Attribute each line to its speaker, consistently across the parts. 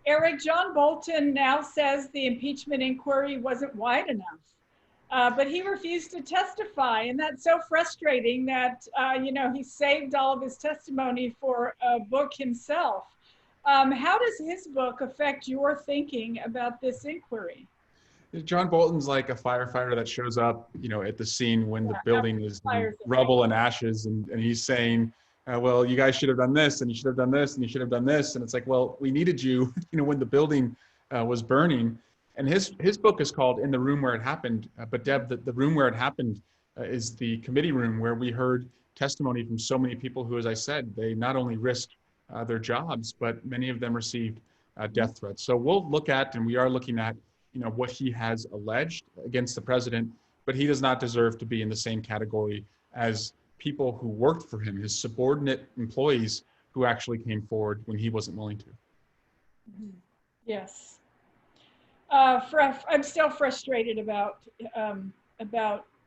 Speaker 1: Eric, John Bolton now says the impeachment inquiry wasn't wide enough. But he refused to testify, and that's so frustrating that he saved all of his testimony for a book himself. How does his book affect your thinking about this inquiry?
Speaker 2: John Bolton's like a firefighter that shows up, at the scene when the building is in rubble and ashes, and he's saying, well, you guys should have done this, and you should have done this, and you should have done this, and it's like, well, we needed you, when the building was burning. And his book is called In the Room Where It Happened. But Deb, the room where it happened is the committee room where we heard testimony from so many people who, as I said, they not only risked their jobs, but many of them received death threats. So we'll look at, and we are looking at, what he has alleged against the president, but he does not deserve to be in the same category as people who worked for him, his subordinate employees who actually came forward when he wasn't willing to.
Speaker 1: Yes. I'm still frustrated about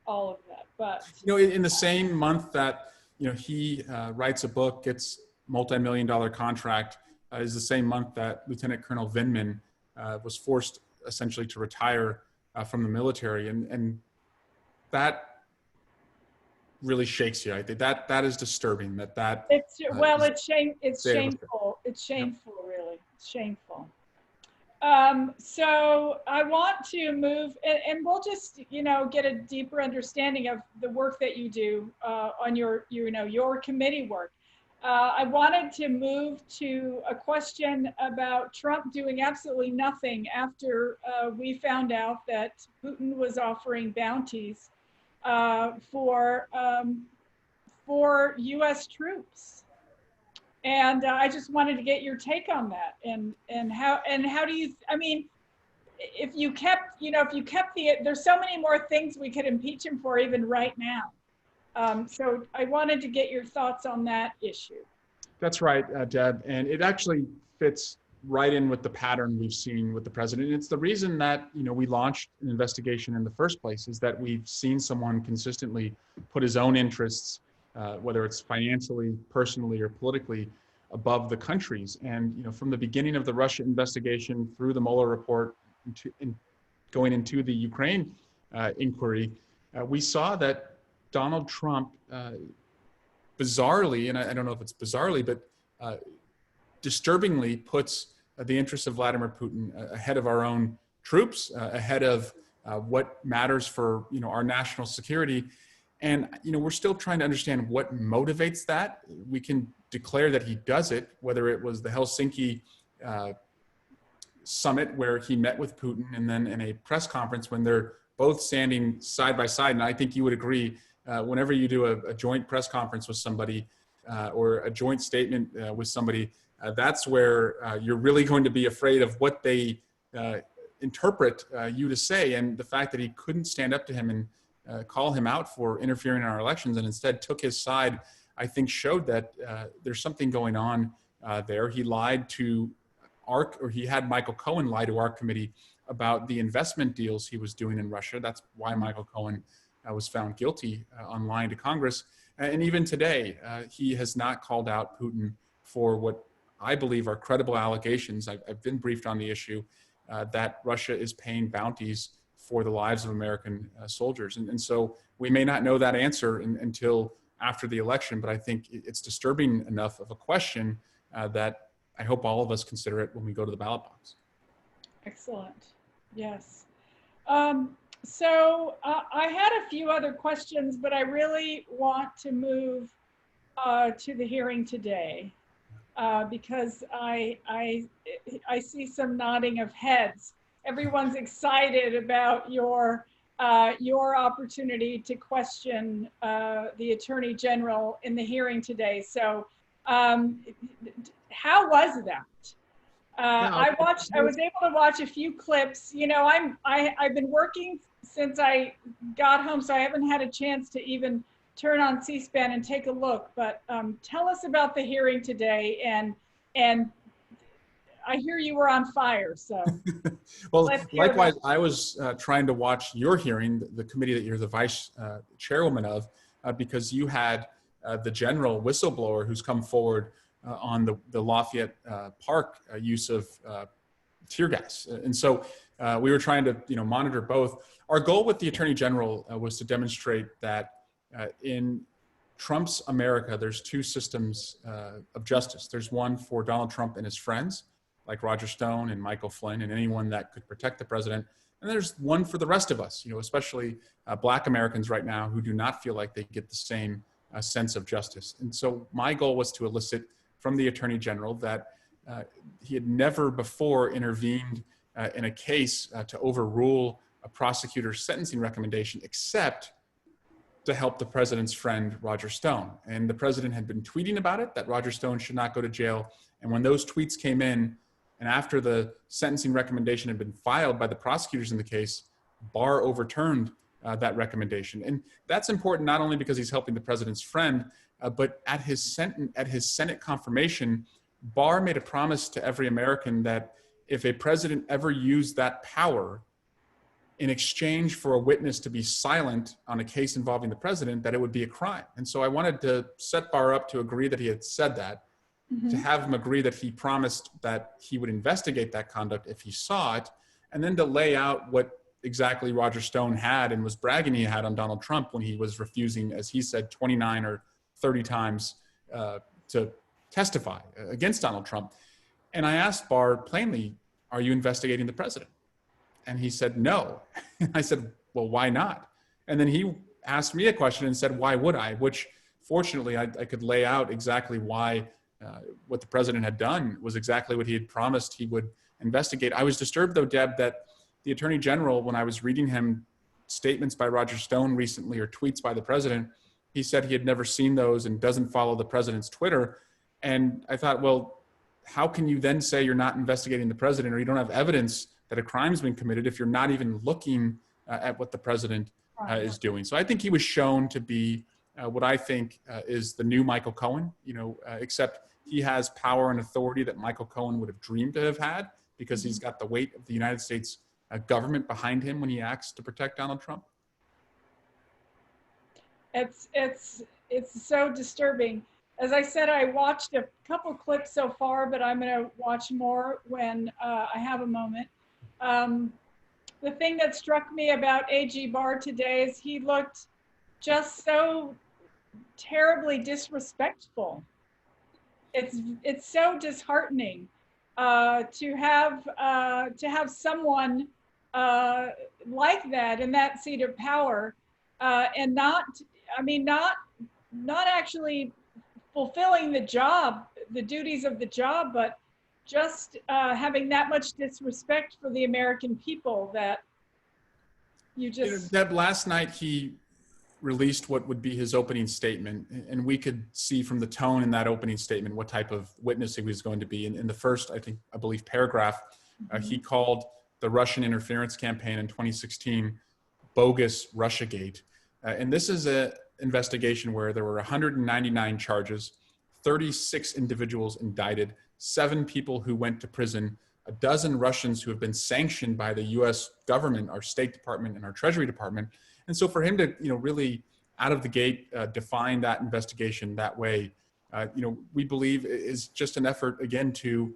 Speaker 1: all of that, but
Speaker 2: in the same month that he writes a book, gets multi-million-dollar contract, is the same month that Lieutenant Colonel Vindman was forced essentially to retire from the military, and that really shakes you. I think that is disturbing. It's
Speaker 1: shameful. It's shameful, really. It's shameful. So I want to move, and we'll just, get a deeper understanding of the work that you do on your committee work. I wanted to move to a question about Trump doing absolutely nothing after we found out that Putin was offering bounties for U.S. troops. And I just wanted to get your take on that, and how do you, if you kept there's so many more things we could impeach him for even right now. So I wanted to get your thoughts on that issue.
Speaker 2: That's right, Deb, and it actually fits right in with the pattern we've seen with the president. And it's the reason that we launched an investigation in the first place, is that we've seen someone consistently put his own interests, whether it's financially, personally, or politically, above the country's. And from the beginning of the Russia investigation through the Mueller report, going into the Ukraine inquiry, we saw that Donald Trump, bizarrely, and I don't know if it's bizarrely, but disturbingly puts the interests of Vladimir Putin ahead of our own troops, ahead of what matters for our national security. And we're still trying to understand what motivates that. We can declare that he does it, whether it was the Helsinki summit where he met with Putin, and then in a press conference when they're both standing side by side. And I think you would agree, whenever you do a joint press conference with somebody or a joint statement with somebody, that's where you're really going to be afraid of what they interpret you to say. And the fact that he couldn't stand up to him and call him out for interfering in our elections, and instead took his side, I think showed that there's something going on there. He lied to he had Michael Cohen lie to our committee about the investment deals he was doing in Russia. That's why Michael Cohen was found guilty on lying to Congress. And even today, he has not called out Putin for what I believe are credible allegations. I've been briefed on the issue that Russia is paying bounties for the lives of American soldiers. And so we may not know that answer until after the election, but I think it's disturbing enough of a question that I hope all of us consider it when we go to the ballot box.
Speaker 1: Excellent. Yes. So I had a few other questions, but I really want to move to the hearing today because I see some nodding of heads. Everyone's excited about your opportunity to question the Attorney General in the hearing today. So how was that? I was able to watch a few clips. I've been working since I got home, so I haven't had a chance to even turn on C-SPAN and take a look. But tell us about the hearing today, and I hear you were on fire. So,
Speaker 2: well, likewise, I was trying to watch your hearing, the committee that you're the vice chairwoman of, because you had the general whistleblower who's come forward on the Lafayette Park use of tear gas. And so we were trying to monitor both. Our goal with the Attorney General was to demonstrate that in Trump's America, there's two systems of justice. There's one for Donald Trump and his friends, like Roger Stone and Michael Flynn and anyone that could protect the president. And there's one for the rest of us, especially Black Americans right now who do not feel like they get the same sense of justice. And so my goal was to elicit from the Attorney General that he had never before intervened in a case to overrule a prosecutor's sentencing recommendation, except to help the president's friend, Roger Stone. And the president had been tweeting about it, that Roger Stone should not go to jail. And when those tweets came in, and after the sentencing recommendation had been filed by the prosecutors in the case, Barr overturned that recommendation. And that's important not only because he's helping the president's friend, but at his Senate confirmation, Barr made a promise to every American that if a president ever used that power in exchange for a witness to be silent on a case involving the president, that it would be a crime. And so I wanted to set Barr up to agree that he had said that, to have him agree that he promised that he would investigate that conduct if he saw it, and then to lay out what exactly Roger Stone had and was bragging he had on Donald Trump when he was refusing, as he said, 29 or 30 times to testify against Donald Trump. And I asked Barr plainly, are you investigating the president? And he said, no. I said, well, why not? And then he asked me a question and said, why would I? Which fortunately I could lay out exactly why what the president had done was exactly what he had promised he would investigate. I was disturbed though, Deb, that the Attorney General, when I was reading him statements by Roger Stone recently or tweets by the president, he said he had never seen those and doesn't follow the president's Twitter. And I thought, well, how can you then say you're not investigating the president or you don't have evidence that a crime's been committed if you're not even looking at what the president is doing? So I think he was shown to be what I think is the new Michael Cohen, except he has power and authority that Michael Cohen would have dreamed to have had because he's got the weight of the United States government behind him when he acts to protect Donald Trump.
Speaker 1: It's so disturbing. As I said, I watched a couple clips so far, but I'm going to watch more when I have a moment. The thing that struck me about AG Barr today is he looked just so terribly disrespectful. It's so disheartening to have someone like that in that seat of power and not actually fulfilling the duties of the job, but just having that much disrespect for the American people that you just...
Speaker 2: Deb, last night he released what would be his opening statement, and we could see from the tone in that opening statement what type of witness he was going to be. In the first, I believe, paragraph, he called the Russian interference campaign in 2016 bogus Russiagate. And this is an investigation where there were 199 charges, 36 individuals indicted, 7 people who went to prison, a dozen Russians who have been sanctioned by the US government, our State Department and our Treasury Department. And so for him to, really out of the gate, define that investigation that way, we believe is just an effort again to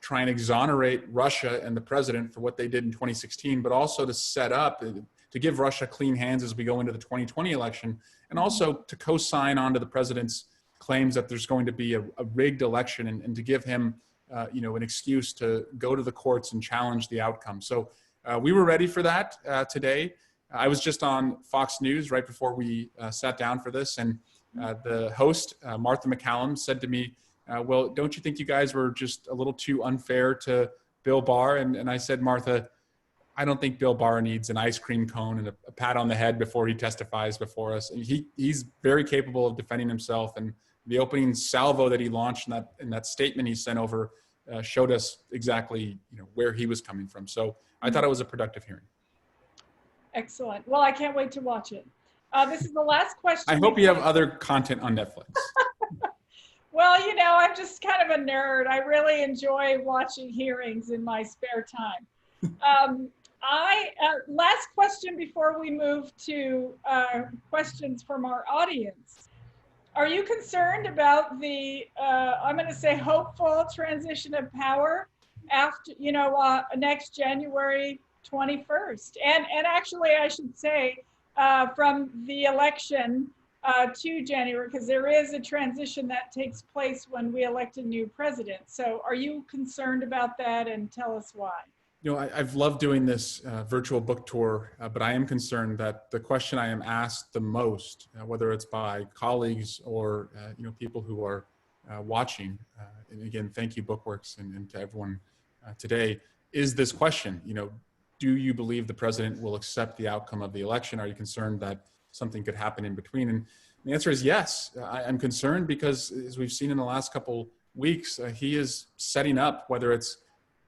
Speaker 2: try and exonerate Russia and the president for what they did in 2016, but also to set up, to give Russia clean hands as we go into the 2020 election, and also to co-sign onto the president's claims that there's going to be a rigged election and to give him, an excuse to go to the courts and challenge the outcome. So we were ready for that today. I was just on Fox News right before we sat down for this, and the host, Martha McCallum, said to me, well, don't you think you guys were just a little too unfair to Bill Barr? And I said, Martha, I don't think Bill Barr needs an ice cream cone and a pat on the head before he testifies before us. And he's very capable of defending himself. And the opening salvo that he launched in that statement he sent over showed us exactly where he was coming from. So I thought it was a productive hearing.
Speaker 1: Excellent. Well, I can't wait to watch it. This is the last question.
Speaker 2: I hope you have other content on Netflix.
Speaker 1: Well, I'm just kind of a nerd. I really enjoy watching hearings in my spare time. Last question before we move to questions from our audience. Are you concerned about the, I'm going to say, hopeful transition of power after, next January 21st. And actually, I should say, from the election to January, because there is a transition that takes place when we elect a new president. So are you concerned about that, and tell us why?
Speaker 2: I've loved doing this virtual book tour, but I am concerned that the question I am asked the most, whether it's by colleagues or people who are watching, and again, thank you Bookworks and to everyone today, is this question. Do you believe the president will accept the outcome of the election? Are you concerned that something could happen in between? And the answer is yes. I'm concerned because, as we've seen in the last couple weeks, he is setting up, whether it's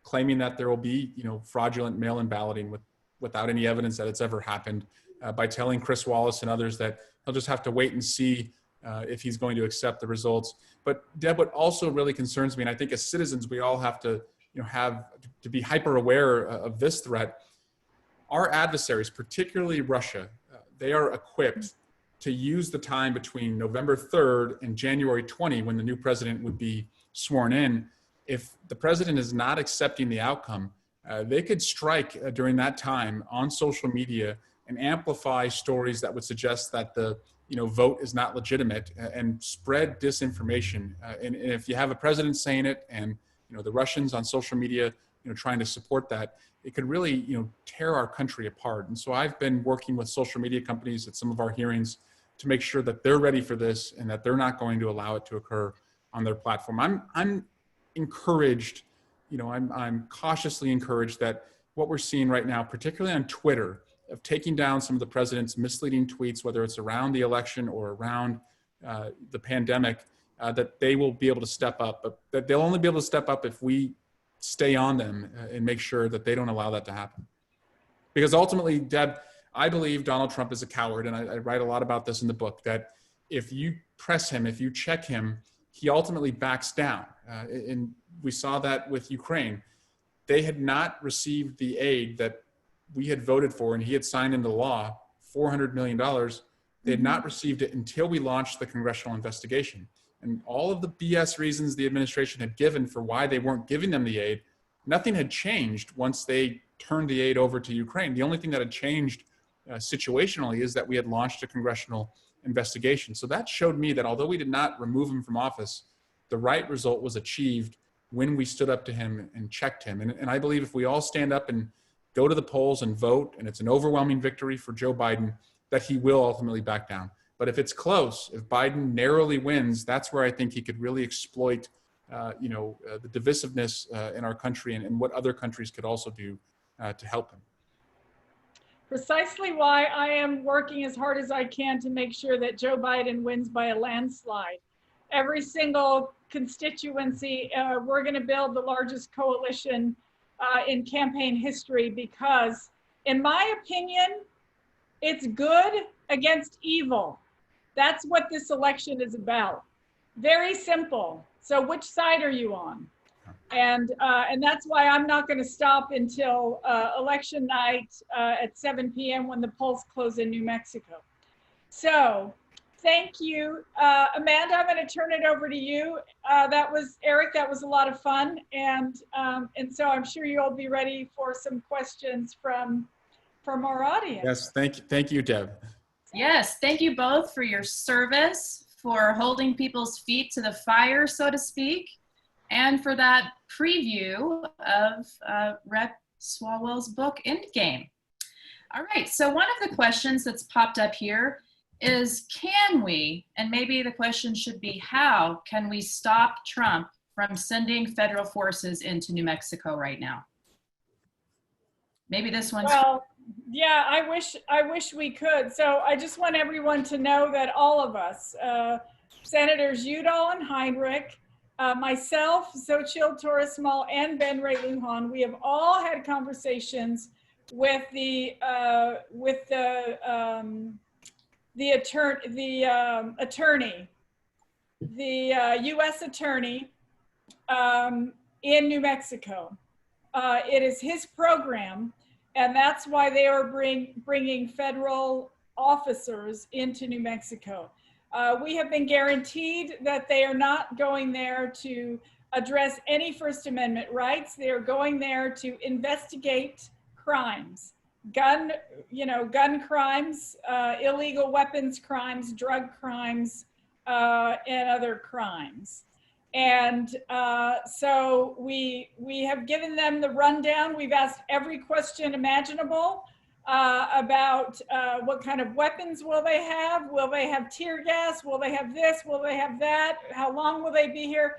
Speaker 2: claiming that there will be, fraudulent mail-in balloting without any evidence that it's ever happened, by telling Chris Wallace and others that he'll just have to wait and see if he's going to accept the results. But Deb, what also really concerns me, and I think as citizens we all have to, have to be hyper aware of this threat. Our adversaries, particularly Russia, they are equipped to use the time between November 3rd and January 20, when the new president would be sworn in. If the president is not accepting the outcome, they could strike during that time on social media and amplify stories that would suggest that the vote is not legitimate, and spread disinformation. And if you have a president saying it, and the Russians on social media trying to support that, it could really tear our country apart. And so I've been working with social media companies at some of our hearings to make sure that they're ready for this and that they're not going to allow it to occur on their platform. I'm encouraged, I'm cautiously encouraged that what we're seeing right now, particularly on Twitter, of taking down some of the president's misleading tweets, whether it's around the election or around the pandemic, that they will be able to step up, but that they'll only be able to step up if we stay on them and make sure that they don't allow that to happen. Because ultimately, Deb, I believe Donald Trump is a coward, and I write a lot about this in the book, that if you press him, if you check him, he ultimately backs down. And we saw that with Ukraine. They had not received the aid that we had voted for, and he had signed into law, $400 million. They had not received it until we launched the congressional investigation. And all of the BS reasons the administration had given for why they weren't giving them the aid, nothing had changed once they turned the aid over to Ukraine. The only thing that had changed situationally is that we had launched a congressional investigation. So that showed me that although we did not remove him from office, the right result was achieved when we stood up to him and checked him. And I believe if we all stand up and go to the polls and vote, and it's an overwhelming victory for Joe Biden, that he will ultimately back down. But if it's close, if Biden narrowly wins, that's where I think he could really exploit, the divisiveness in our country, and what other countries could also do to help him.
Speaker 1: Precisely why I am working as hard as I can to make sure that Joe Biden wins by a landslide. Every single constituency, we're going to build the largest coalition in campaign history, because, in my opinion, it's good against evil. That's what this election is about. Very simple. So which side are you on? And that's why I'm not going to stop until election night at 7 p.m. when the polls close in New Mexico. So thank you. Amanda, I'm going to turn it over to you. Eric, that was a lot of fun. And so I'm sure you'll be ready for some questions from our audience.
Speaker 2: Yes, thank you, Deb.
Speaker 3: Yes, thank you both for your service, for holding people's feet to the fire, so to speak, and for that preview of Rep. Swalwell's book, ENDGAME. All right, so one of the questions that's popped up here is, can we, and maybe the question should be, how can we stop Trump from sending federal forces into New Mexico right now? Maybe this one's...
Speaker 1: Well, yeah, I wish we could. So I just want everyone to know that all of us, Senators Udall and Heinrich, myself, Xochitl Torres-Small, and Ben Ray Lujan, we have all had conversations with the U.S. attorney in New Mexico. It is his program, and that's why they are bringing federal officers into New Mexico. We have been guaranteed that they are not going there to address any First Amendment rights. They are going there to investigate crimes, gun crimes, illegal weapons crimes, drug crimes, and other crimes. And so we have given them the rundown. We've asked every question imaginable about what kind of weapons will they have? Will they have tear gas? Will they have this? Will they have that? How long will they be here?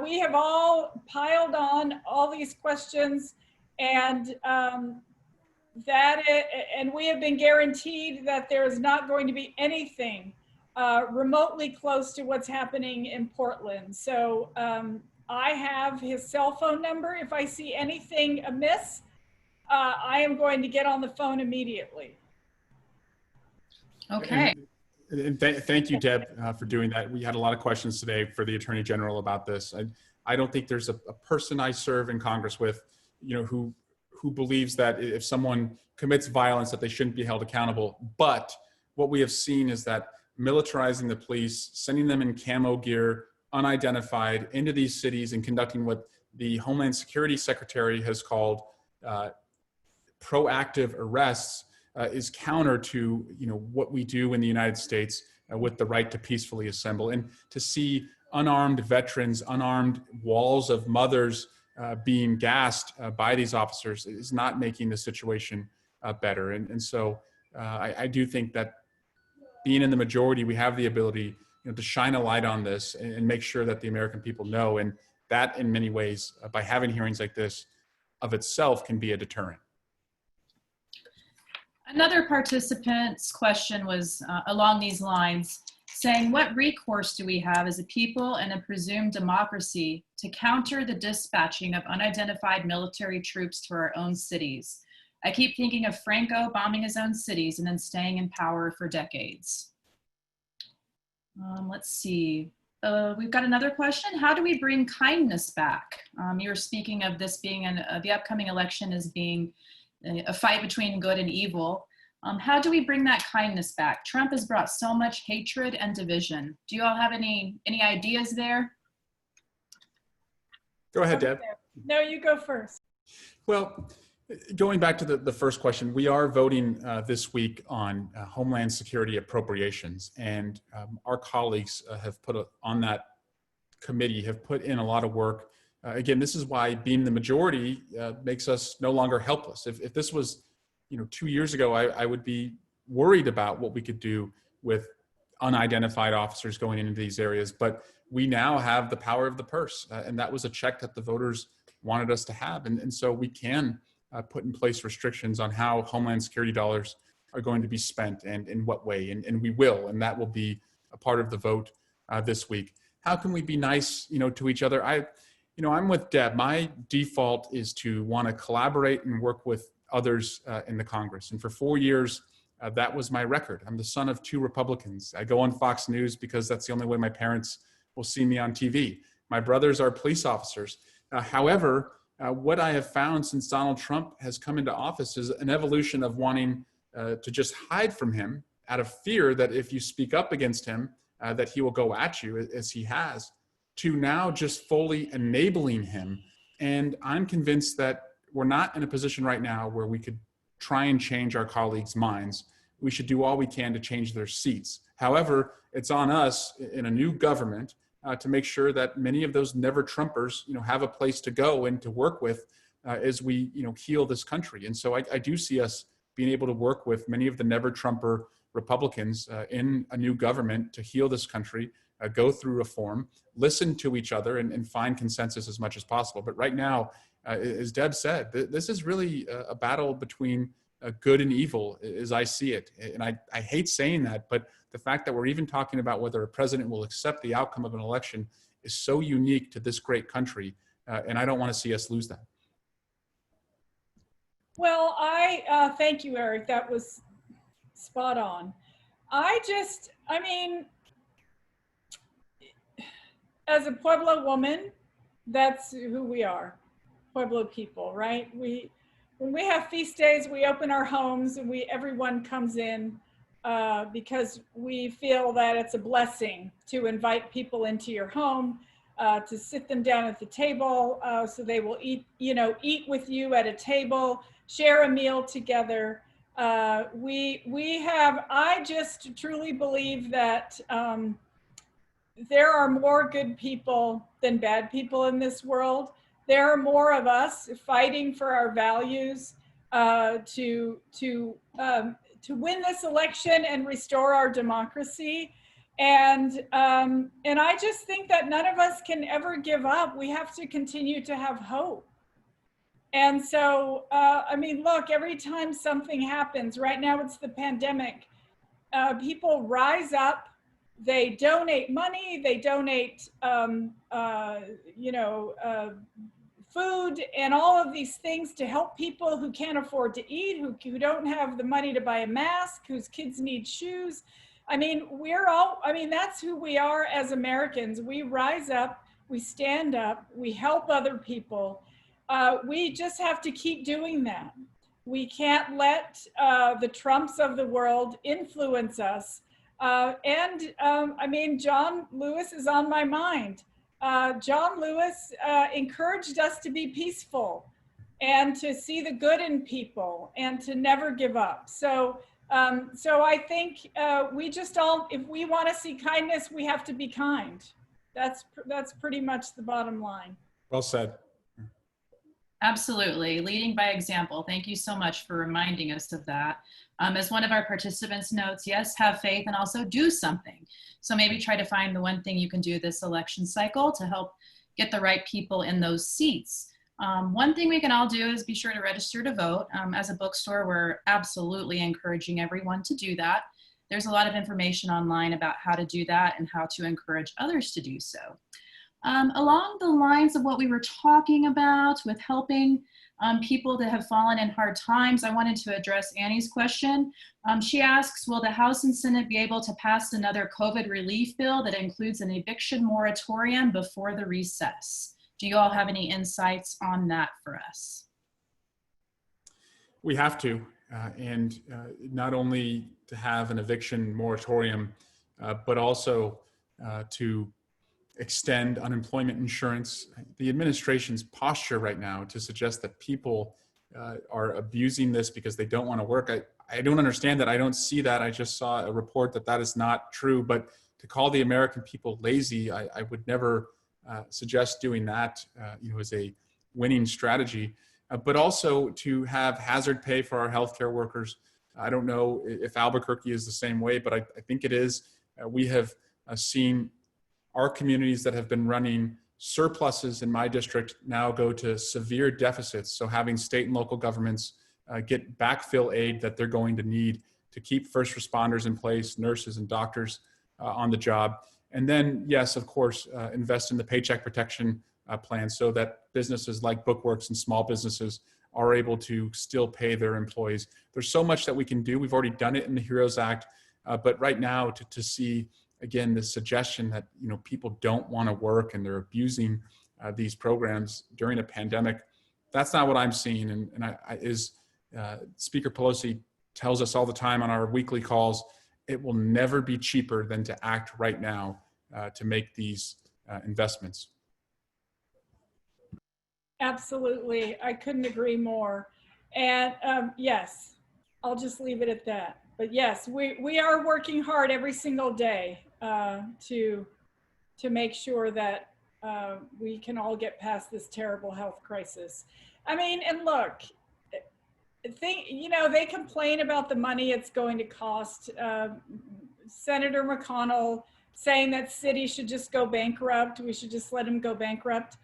Speaker 1: We have all piled on all these questions, and and we have been guaranteed that there is not going to be anything remotely close to what's happening in Portland. So I have his cell phone number. If I see anything amiss, I am going to get on the phone immediately.
Speaker 3: Okay.
Speaker 2: And thank you, Deb, for doing that. We had a lot of questions today for the Attorney General about this. I don't think there's a person I serve in Congress with, who believes that if someone commits violence that they shouldn't be held accountable. But what we have seen is that militarizing the police, sending them in camo gear, unidentified, into these cities and conducting what the Homeland Security Secretary has called proactive arrests is counter to what we do in the United States with the right to peacefully assemble. And to see unarmed veterans, unarmed walls of mothers being gassed by these officers is not making the situation better. And so I do think that being in the majority, we have the ability to shine a light on this and make sure that the American people know. And that in many ways, by having hearings like this of itself can be a deterrent.
Speaker 3: Another participant's question was along these lines, saying, what recourse do we have as a people and a presumed democracy to counter the dispatching of unidentified military troops to our own cities? I keep thinking of Franco bombing his own cities and then staying in power for decades. Let's see. We've got another question. How do we bring kindness back? You were speaking of this being the upcoming election as being a fight between good and evil. How do we bring that kindness back? Trump has brought so much hatred and division. Do you all have any ideas there?
Speaker 2: Go ahead, Deb.
Speaker 1: No, you go first.
Speaker 2: Well, going back to the first question, we are voting this week on Homeland Security appropriations, and our colleagues on that committee have put in a lot of work. Again, this is why being the majority makes us no longer helpless. If this was 2 years ago, I would be worried about what we could do with unidentified officers going into these areas, but we now have the power of the purse, and that was a check that the voters wanted us to have. And so we can put in place restrictions on how Homeland Security dollars are going to be spent and in what way, and we will, and that will be a part of the vote this week. How can we be nice, to each other? I'm with Deb. My default is to want to collaborate and work with others in the Congress. And for 4 years, that was my record. I'm the son of 2 Republicans. I go on Fox News because that's the only way my parents will see me on TV. My brothers are police officers. However, what I have found since Donald Trump has come into office is an evolution of wanting to just hide from him out of fear that if you speak up against him, that he will go at you as he has, to now just fully enabling him. And I'm convinced that we're not in a position right now where we could try and change our colleagues' minds. We should do all we can to change their seats. However, it's on us in a new government to make sure that many of those never Trumpers, have a place to go and to work with as we, heal this country. And so I do see us being able to work with many of the never Trumper Republicans in a new government to heal this country, go through reform, listen to each other, and find consensus as much as possible. But right now, as Deb said, this is really a battle between good and evil, as I see it. And I hate saying that, but the fact that we're even talking about whether a president will accept the outcome of an election is so unique to this great country, and I don't want to see us lose that.
Speaker 1: Well, I thank you, Eric. That was spot on. As a Pueblo woman, that's who we are. Pueblo people, right? When we have feast days, we open our homes and everyone comes in because we feel that it's a blessing to invite people into your home. to sit them down at the table so they will eat, eat with you at a table, share a meal together. I just truly believe that there are more good people than bad people in this world. There are more of us fighting for our values to win this election and restore our democracy. And I just think that none of us can ever give up. We have to continue to have hope. And so, I mean, look, every time something happens, right now it's the pandemic, people rise up, they donate money, they donate, food and all of these things to help people who can't afford to eat, who don't have the money to buy a mask, whose kids need shoes. I mean, that's who we are as Americans. We rise up, we stand up, we help other people. We just have to keep doing that. We can't let the Trumps of the world influence us. I mean, John Lewis is on my mind. John Lewis encouraged us to be peaceful and to see the good in people and to never give up. So I think we just all, if we want to see kindness, we have to be kind. That's pretty much the bottom line.
Speaker 2: Well said.
Speaker 3: Absolutely, leading by example. Thank you so much for reminding us of that. As one of our participants notes, yes, have faith and also do something. So maybe try to find the one thing you can do this election cycle to help get the right people in those seats. One thing we can all do is be sure to register to vote. As a bookstore, we're absolutely encouraging everyone to do that. There's a lot of information online about how to do that and how to encourage others to do so. Along the lines of what we were talking about with helping people that have fallen in hard times, I wanted to address Annie's question. She asks, will the House and Senate be able to pass another COVID relief bill that includes an eviction moratorium before the recess? Do you all have any insights on that for us?
Speaker 2: We have to, and not only to have an eviction moratorium, but also to extend unemployment insurance. The administration's posture right now to suggest that people are abusing this because they don't want to work, I don't understand that. I don't see that. I just saw a report that is not true, but to call the American people lazy, I would never suggest doing that as a winning strategy, but also to have hazard pay for our healthcare workers. I don't know if Albuquerque is the same way, but I think it is. We have seen our communities that have been running surpluses in my district now go to severe deficits. So having state and local governments get backfill aid that they're going to need to keep first responders in place, nurses and doctors on the job. And then, yes, of course, invest in the Paycheck Protection Plan so that businesses like Bookworks and small businesses are able to still pay their employees. There's so much that we can do. We've already done it in the HEROES Act, but right now to see, again, the suggestion that people don't want to work and they're abusing these programs during a pandemic, that's not what I'm seeing. And Speaker Pelosi tells us all the time on our weekly calls, it will never be cheaper than to act right now to make these investments.
Speaker 1: Absolutely, I couldn't agree more. And yes, I'll just leave it at that. But yes, we are working hard every single day to make sure that we can all get past this terrible health crisis. I mean, and look, they complain about the money it's going to cost. Senator McConnell saying that cities should just go bankrupt. We should just let them go bankrupt.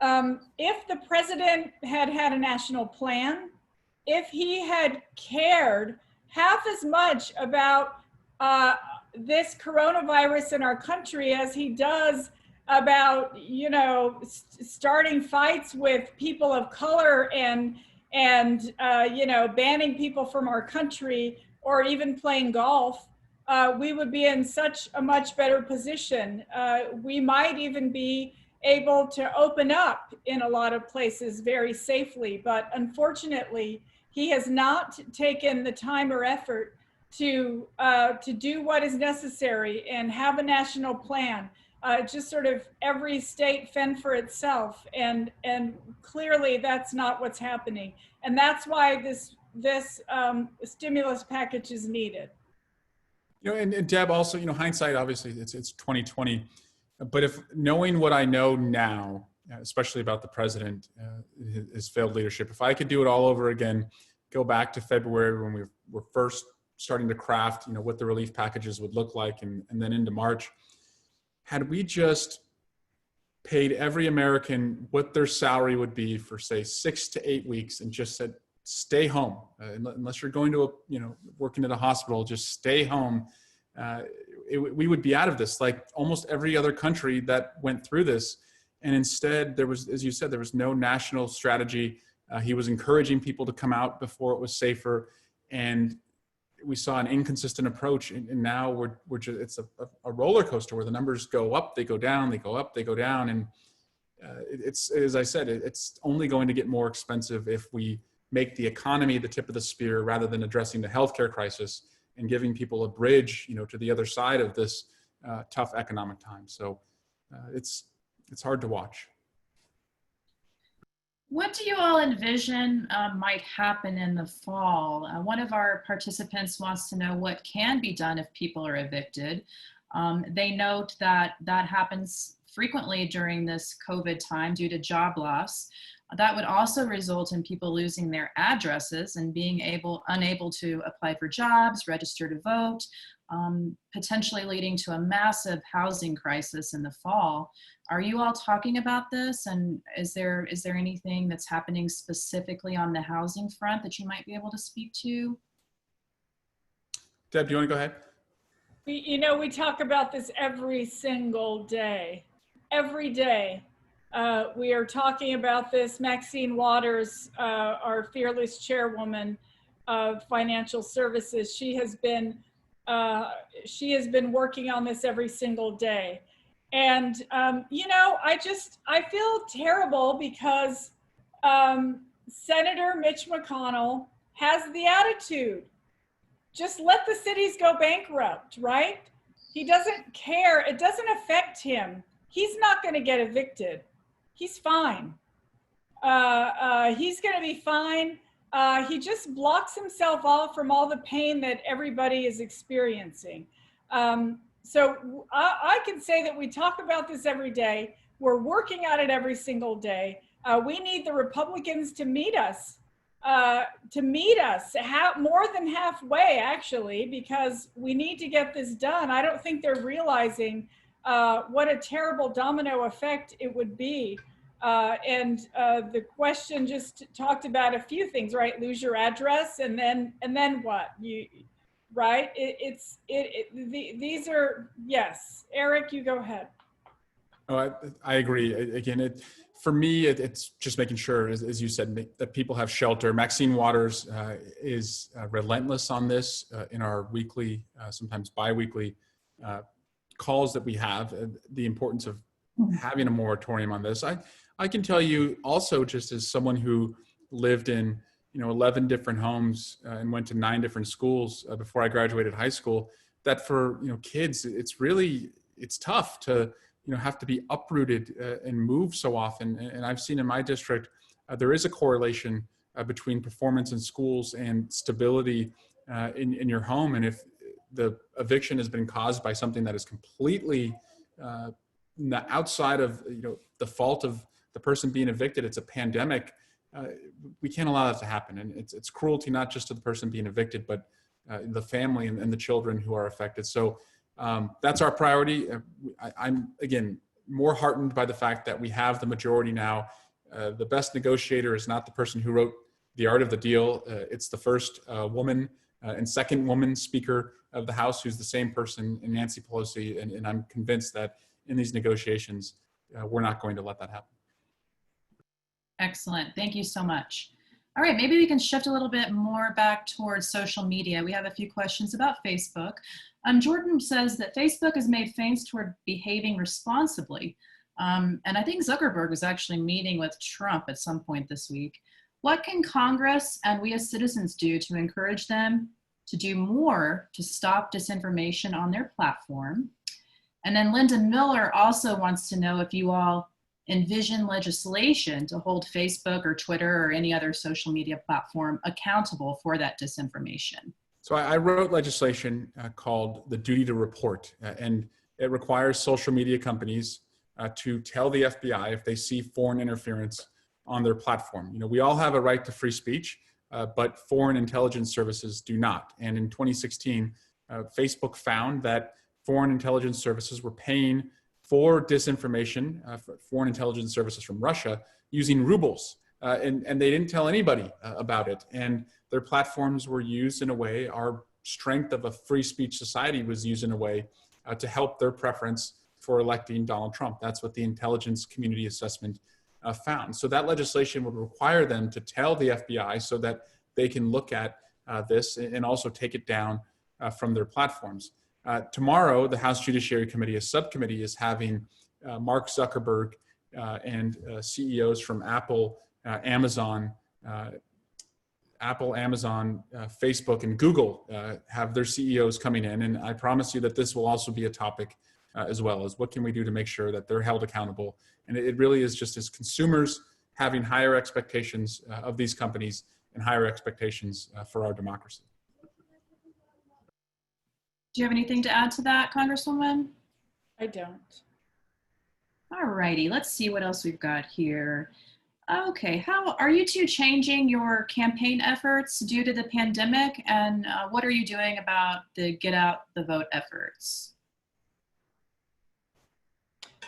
Speaker 1: If the president had a national plan, if he had cared half as much about this coronavirus in our country as he does about, starting fights with people of color and banning people from our country or even playing golf, we would be in such a much better position. We might even be able to open up in a lot of places very safely, but unfortunately, he has not taken the time or effort to do what is necessary and have a national plan. just sort of every state fend for itself, and clearly that's not what's happening, and that's why this stimulus package is needed.
Speaker 2: And Deb, also, hindsight, obviously it's 2020, but if knowing what I know now, especially about the president, his failed leadership, if I could do it all over again, go back to February when we were first starting to craft, what the relief packages would look like, and then into March, had we just paid every American what their salary would be for, say, 6 to 8 weeks, and just said, stay home, unless you're going to working at a hospital, just stay home, we would be out of this, like almost every other country that went through this. And instead, there was, as you said, there was no national strategy. He was encouraging people to come out before it was safer, and we saw an inconsistent approach. And now we're just, it's a roller coaster where the numbers go up, they go down, they go up, they go down, and it's, as I said, it's only going to get more expensive if we make the economy the tip of the spear rather than addressing the healthcare crisis and giving people a bridge, to the other side of this tough economic time. So it's hard to watch.
Speaker 3: What do you all envision might happen in the fall? One of our participants wants to know what can be done if people are evicted. They note that happens frequently during this COVID time due to job loss. That would also result in people losing their addresses and being unable to apply for jobs, register to vote, potentially leading to a massive housing crisis in the fall. Are you all talking about this? And is there anything that's happening specifically on the housing front that you might be able to speak to?
Speaker 2: Deb, do you want to go ahead?
Speaker 1: We talk about this every single day. Every day. We are talking about this. Maxine Waters, our fearless chairwoman of financial services, she has been working on this every single day. And, I feel terrible because Senator Mitch McConnell has the attitude, just let the cities go bankrupt, right? He doesn't care. It doesn't affect him. He's not going to get evicted. He's fine. He's going to be fine. He just blocks himself off from all the pain that everybody is experiencing. So I can say that we talk about this every day. We're working at it every single day. We need the Republicans to meet us, more than halfway, actually, because we need to get this done. I don't think they're realizing what a terrible domino effect it would be. And the question just talked about a few things, right? Lose your address, and then what? Right? These are, yes. Eric, you go ahead.
Speaker 2: Oh, I agree. Again, for me, it's just making sure, as you said, that people have shelter. Maxine Waters is relentless on this in our weekly, sometimes bi-weekly calls that we have, the importance of having a moratorium on this. I can tell you also, just as someone who lived in 11 different homes and went to 9 different schools before I graduated high school, that for kids, it's tough to have to be uprooted and move so often. And I've seen in my district there is a correlation between performance in schools and stability in your home. And if the eviction has been caused by something that is completely outside of the fault of the person being evicted, it's a pandemic, we can't allow that to happen. And it's cruelty, not just to the person being evicted, but the family and the children who are affected. So that's our priority. I'm, again, more heartened by the fact that we have the majority now. The best negotiator is not the person who wrote The Art of the Deal. It's the first woman and second woman Speaker of the House, who's the same person in Nancy Pelosi. And I'm convinced that in these negotiations, we're not going to let that happen.
Speaker 3: Excellent. Thank you so much. All right, maybe we can shift a little bit more back towards social media. We have a few questions about Facebook. Jordan says that Facebook has made feints toward behaving responsibly. And I think Zuckerberg was actually meeting with Trump at some point this week. What can Congress and we as citizens do to encourage them to do more to stop disinformation on their platform? And then Linda Miller also wants to know if you all envision legislation to hold Facebook or Twitter or any other social media platform accountable for that disinformation.
Speaker 2: So I wrote legislation called the duty to report, and it requires social media companies to tell the FBI if they see foreign interference on their platform. You know, we all have a right to free speech, but foreign intelligence services do not. And in 2016, Facebook found that foreign intelligence services were paying for disinformation, for foreign intelligence services from Russia, using rubles. And they didn't tell anybody about it. And their platforms were used in a way, our strength of a free speech society was used in a way to help their preference for electing Donald Trump. That's what the intelligence community assessment found. So that legislation would require them to tell the FBI so that they can look at this and also take it down from their platforms. Tomorrow, the House Judiciary Committee, a subcommittee, is having Mark Zuckerberg and CEOs from Apple, Amazon, Facebook, and Google have their CEOs coming in. And I promise you that this will also be a topic as well, as what can we do to make sure that they're held accountable. And it really is just as consumers having higher expectations of these companies and higher expectations for our democracy.
Speaker 3: Do you have anything to add to that, Congresswoman?
Speaker 1: I don't.
Speaker 3: All righty, let's see what else we've got here. Okay, how are you two changing your campaign efforts due to the pandemic, and what are you doing about the get out the vote efforts?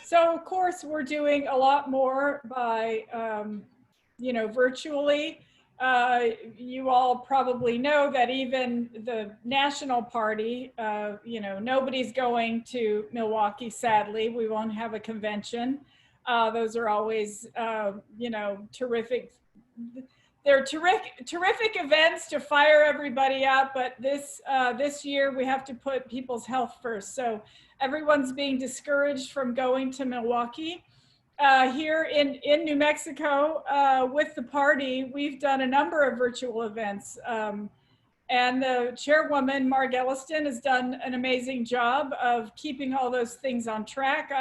Speaker 1: So of course we're doing a lot more by, virtually. You all probably know that even the national party, nobody's going to Milwaukee, sadly. We won't have a convention. Those are always, terrific. They're terrific events to fire everybody up, but this year we have to put people's health first. So everyone's being discouraged from going to Milwaukee. Here in New Mexico, with the party, we've done a number of virtual events. And the chairwoman, Marg Elliston, has done an amazing job of keeping all those things on track.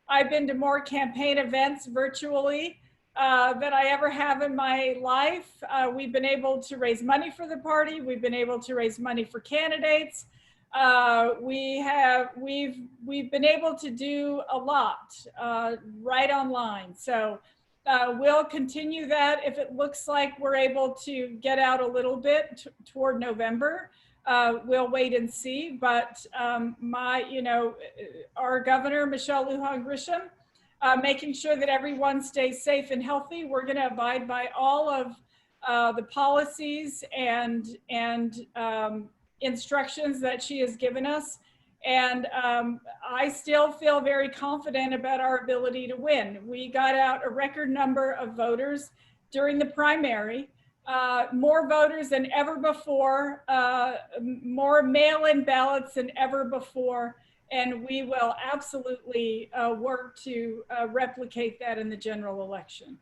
Speaker 1: I've been to more campaign events virtually than I ever have in my life. We've been able to raise money for the party. We've been able to raise money for candidates. We've been able to do a lot right online. So we'll continue that. If it looks like we're able to get out a little bit toward November, we'll wait and see. But our governor, Michelle Lujan Grisham, making sure that everyone stays safe and healthy. We're going to abide by all of the policies and instructions that she has given us. And I still feel very confident about our ability to win. We got out a record number of voters during the primary, more voters than ever before, more mail-in ballots than ever before. And we will absolutely work to replicate that in the general election.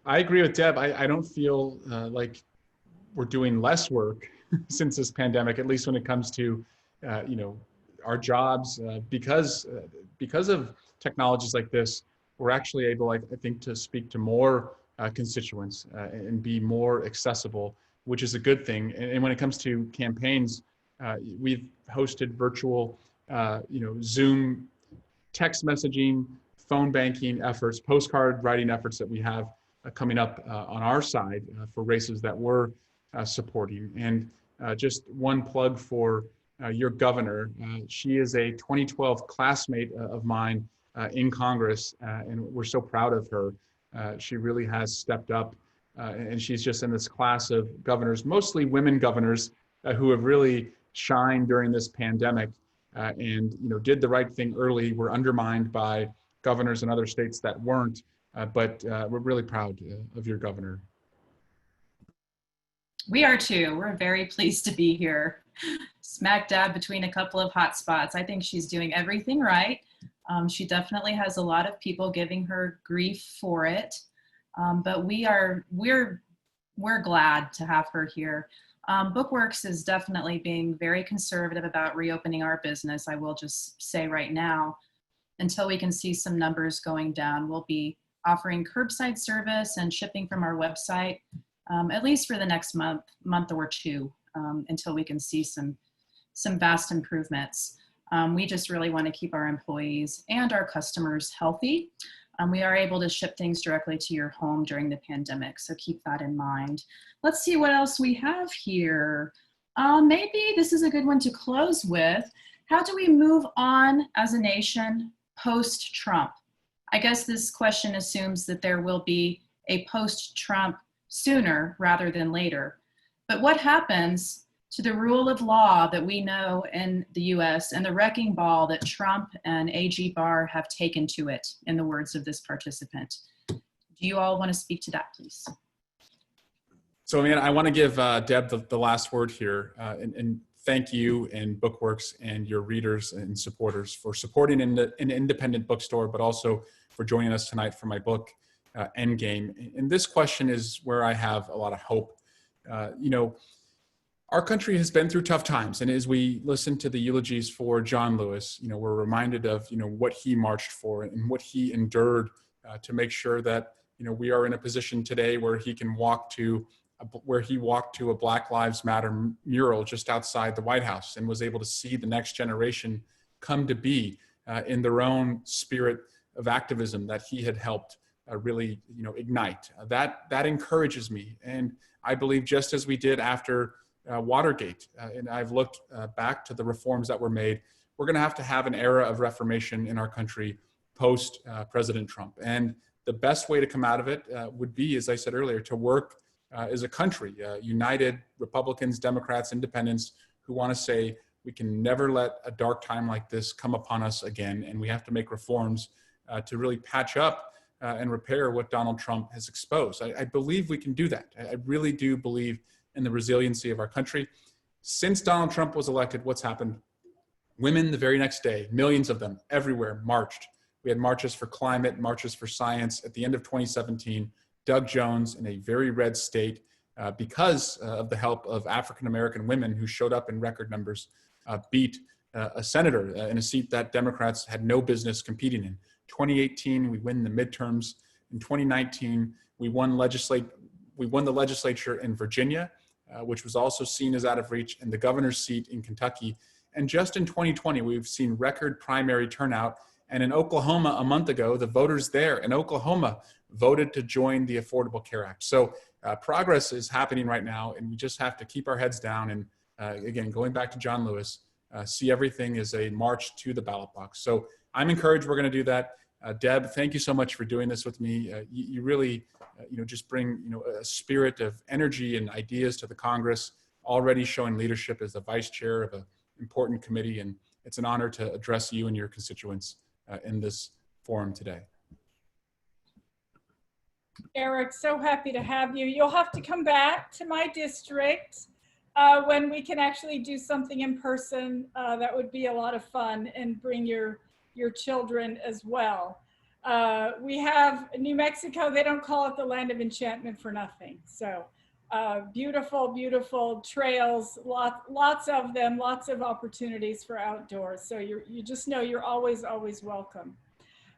Speaker 2: I agree with Deb. I don't feel like we're doing less work since this pandemic, at least when it comes to, our jobs, because of technologies like this, we're actually able, I think, to speak to more constituents and be more accessible, which is a good thing. And when it comes to campaigns, we've hosted virtual, Zoom text messaging, phone banking efforts, postcard writing efforts that we have coming up on our side for races that we're supporting. And just one plug for your governor. She is a 2012 classmate of mine in Congress, and we're so proud of her. She really has stepped up, and she's just in this class of governors, mostly women governors, who have really shined during this pandemic and did the right thing early. Were undermined by governors in other states that weren't, but we're really proud of your governor.
Speaker 3: We are too. We're very pleased to be here, smack dab between a couple of hot spots. I think she's doing everything right. She definitely has a lot of people giving her grief for it, but we're glad to have her here. Bookworks is definitely being very conservative about reopening our business. I will just say right now, until we can see some numbers going down, we'll be offering curbside service and shipping from our website, at least for the next month or two, until we can see some vast improvements. We just really want to keep our employees and our customers healthy. We are able to ship things directly to your home during the pandemic, so keep that in mind. Let's see what else we have here. Maybe this is a good one to close with. How do we move on as a nation post-Trump? I guess this question assumes that there will be a post-Trump sooner rather than later. But what happens to the rule of law that we know in the US and the wrecking ball that Trump and AG Barr have taken to it, in the words of this participant? Do you all want to speak to that, please?
Speaker 2: So, I want to give Deb the last word here, and thank you and Bookworks and your readers and supporters for supporting an independent bookstore, but also for joining us tonight for my book, Endgame. And this question is where I have a lot of hope. Our country has been through tough times, and as we listen to the eulogies for John Lewis, we're reminded of what he marched for and what he endured to make sure that we are in a position today where he walked to a Black Lives Matter mural just outside the White House and was able to see the next generation come to be in their own spirit of activism that he had helped really ignite. That encourages me, and I believe just as we did after Watergate, and I've looked back to the reforms that were made, we're going to have an era of reformation in our country post President Trump. And the best way to come out of it would be, as I said earlier, to work as a country, united Republicans, Democrats, Independents, who want to say we can never let a dark time like this come upon us again, and we have to make reforms to really patch up and repair what Donald Trump has exposed. I believe we can do that. I really do believe in the resiliency of our country. Since Donald Trump was elected, what's happened? Women the very next day, millions of them everywhere, marched. We had marches for climate, marches for science. At the end of 2017, Doug Jones, in a very red state, because of the help of African-American women who showed up in record numbers, beat a senator in a seat that Democrats had no business competing in. 2018, we win the midterms. In 2019, we won the legislature in Virginia, which was also seen as out of reach, and the governor's seat in Kentucky. And just in 2020, we've seen record primary turnout. And in Oklahoma a month ago, the voters there in Oklahoma voted to join the Affordable Care Act. So progress is happening right now, and we just have to keep our heads down. And again, going back to John Lewis, see everything as a march to the ballot box. So I'm encouraged we're going to do that. Deb, thank you so much for doing this with me. You really, just bring, a spirit of energy and ideas to the Congress, already showing leadership as the vice chair of an important committee. And it's an honor to address you and your constituents in this forum today.
Speaker 1: Eric, so happy to have you. You'll have to come back to my district when we can actually do something in person. That would be a lot of fun, and bring your children as well. We have New Mexico, they don't call it the land of enchantment for nothing. So beautiful, beautiful trails, lots of them, lots of opportunities for outdoors. So you just know you're always, always welcome.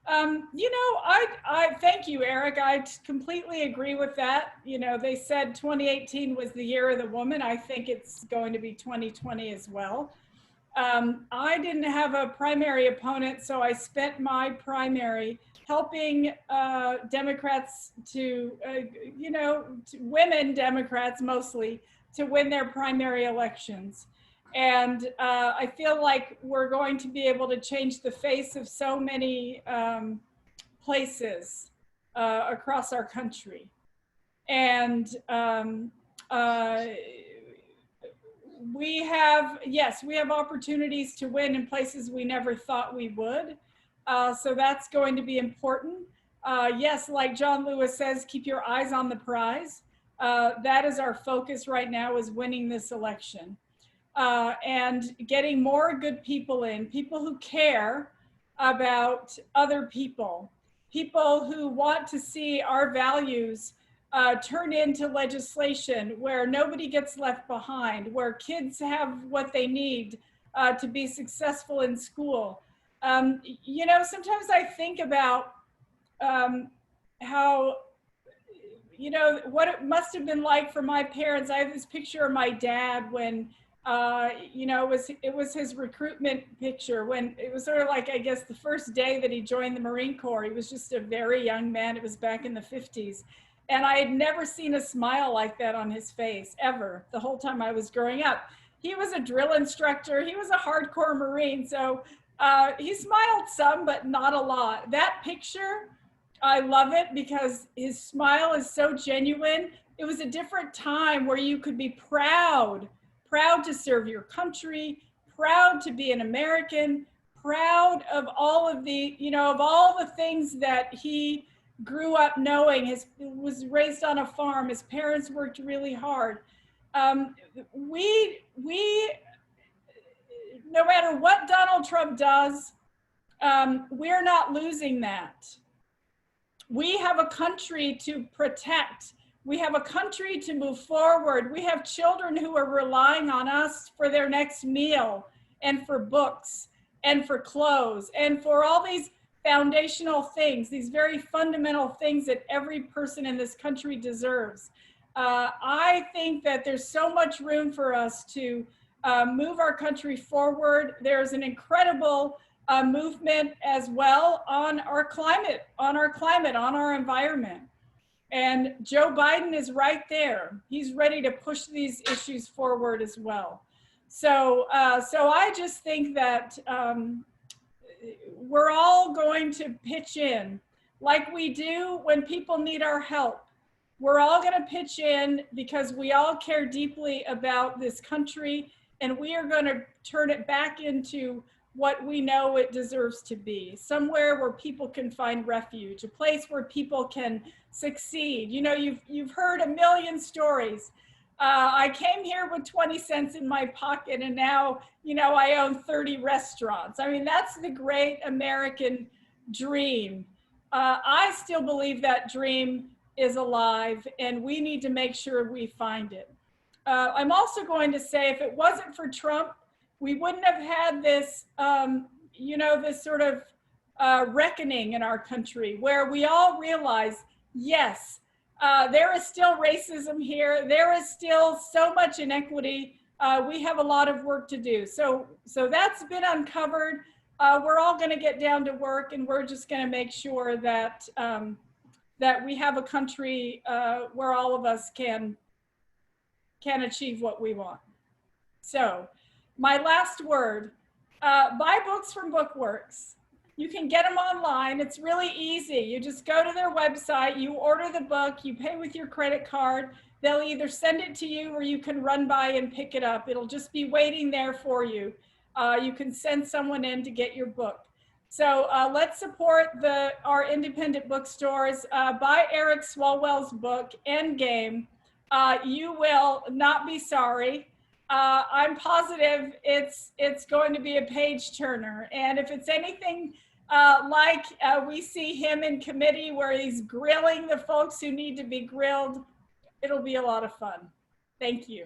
Speaker 1: I thank you, Eric. I completely agree with that. They said 2018 was the year of the woman. I think it's going to be 2020 as well. I didn't have a primary opponent, so I spent my primary helping Democrats women Democrats mostly, to win their primary elections. And I feel like we're going to be able to change the face of so many places across our country. And we have opportunities to win in places we never thought we would. So that's going to be important. Yes, like John Lewis says, keep your eyes on the prize. That is our focus right now, is winning this election. And getting more good people in, people who care about other people, people who want to see our values turn into legislation where nobody gets left behind, where kids have what they need to be successful in school. You know, sometimes I think about how, you know, what it must have been like for my parents. I have this picture of my dad when, you know, it was his recruitment picture when it was sort of like, I guess, the first day that he joined the Marine Corps. He was just a very young man. It was back in the 50s. And I had never seen a smile like that on his face, ever, the whole time I was growing up. He was a drill instructor. He was a hardcore Marine. So he smiled some, but not a lot. That picture, I love it because his smile is so genuine. It was a different time where you could be proud to serve your country, proud to be an American, proud of all of the, you know, of all the things that he grew up knowing. Was raised on a farm. His parents worked really hard. We, no matter what Donald Trump does, we're not losing that. We have a country to protect. We have a country to move forward. We have children who are relying on us for their next meal and for books and for clothes and for all these foundational things, these very fundamental things that every person in this country deserves. I think that there's so much room for us to move our country forward. There's an incredible movement as well on our climate, on our environment. And Joe Biden is right there. He's ready to push these issues forward as well. So I just think that we're all going to pitch in like we do when people need our help. We're all going to pitch in because we all care deeply about this country, and we are going to turn it back into what we know it deserves to be, somewhere where people can find refuge, a place where people can succeed. You know, you've heard a million stories. I came here with 20 cents in my pocket, and now, you know, I own 30 restaurants. I mean, that's the great American dream. I still believe that dream is alive, and we need to make sure we find it. I'm also going to say, if it wasn't for Trump, we wouldn't have had this, you know, this sort of reckoning in our country where we all realize, yes, there is still racism here. There is still so much inequity. We have a lot of work to do. So that's been uncovered. We're all going to get down to work, and we're just going to make sure that that we have a country where all of us can achieve what we want. So my last word, buy books from Bookworks. You can get them online. It's really easy. You just go to their website, you order the book, you pay with your credit card. They'll either send it to you or you can run by and pick it up. It'll just be waiting there for you. You can send someone in to get your book. So let's support our independent bookstores. Buy Eric Swalwell's book, ENDGAME. You will not be sorry. I'm positive it's going to be a page turner. And if it's anything like we see him in committee where he's grilling the folks who need to be grilled, it'll be a lot of fun. Thank you.